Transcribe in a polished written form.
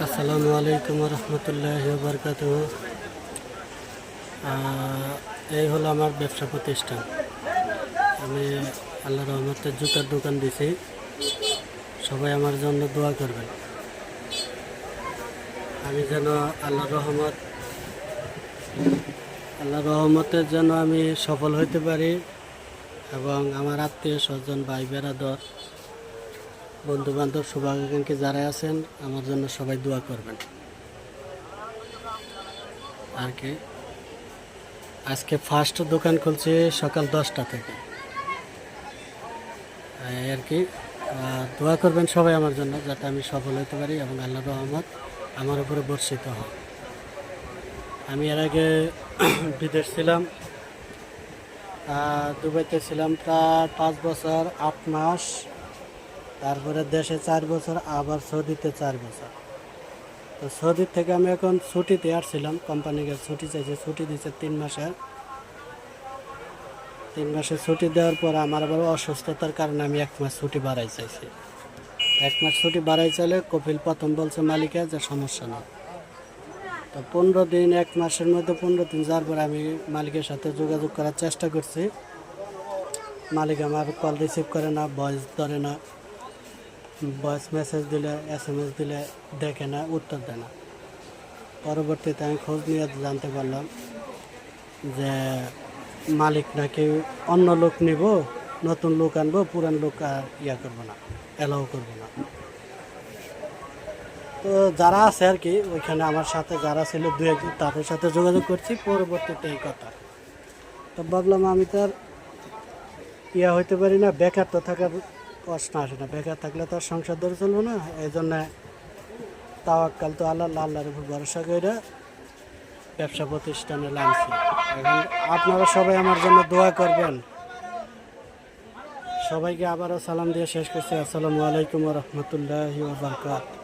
আসসালামু আলাইকুম রহমতুল্লাহি ওয়া বারাকাতুহু। এই হলো আমার ব্যবসা প্রতিষ্ঠান। আমি আল্লাহর রহমতে জুতার দোকান দিছি। সবাই আমার জন্য দোয়া করবেন। আমি যেন আল্লাহর রহমতের যেন আমি সফল হইতে পারি এবং আমার আত্মীয় স্বজন ভাই বেরাদর বন্ধু বান্ধব শুভাকাঙ্ক্ষী যারা আছেন আমার জন্য সবাই দোয়া করবেন। আর কি আজকে ফার্স্ট দোকান খুলছি সকাল 10টা থেকে। এই আর কি দোয়া করবেন সবাই আমার জন্য যাতে আমি সফল হতে পারি এবং আল্লাহর রহমত আমার উপরে বর্ষিত হয়। আমি এর আগে বিদেশ ছিলাম, দুবাইতে ছিলাম প্রায় 5 বছর 8 মাস, তারপরে দেশে 4 বছর, আবার সৌদিতে 4 বছর। তো সৌদি থেকে আমি এখন ছুটিতে আসছিলাম, কোম্পানিকে ছুটি চাইছে, ছুটি দিচ্ছে 3 মাসের। 3 মাসের ছুটি দেওয়ার পর আমার আবার অসুস্থতার কারণে আমি 1 মাস ছুটি বাড়াই চাইছি। 1 মাস ছুটি বাড়াই চাইলে কপিল প্রথম বলছে মালিকের যে সমস্যা না। তো 15 দিন 1 মাসের মধ্যে 15 দিন যাওয়ার পর আমি মালিকের সাথে যোগাযোগ করার চেষ্টা করছি। মালিক আমার কল রিসিভ করে না, ভয়েস ধরে না, ভয়েস মেসেজ দিলে SMS দিলে দেখে না, উত্তর দেয় না। পরবর্তীতে আমি খোঁজ নিয়ে জানতে পারলাম যে মালিক নাকি অন্য লোক নিব, নতুন লোক আনবো, পুরান লোক আর করবো না, অ্যালাউ করবো না। তো যারা আছে আর কি ওইখানে আমার সাথে যারা ছিল 2-1 তাদের সাথে যোগাযোগ করছি পরবর্তীতে এই কথা। তো ভাবলাম আমি তো আর হইতে পারি না, বেকার তো থাকার প্রশ্ন আসে না, বেকার থাকলে তো আর সংসার ধরে চলবো না। এই জন্য তাওয়াক্কাল তো আল্লাহর উপর ভরসা করে ব্যবসা প্রতিষ্ঠানে লাগছি। এখন আপনারা সবাই আমার জন্য দোয়া করবেন। সবাইকে আবারও সালাম দিয়ে শেষ করছি। আসসালামু আলাইকুম রহমতুল্লাহি ওয়া বারাকাতুহু।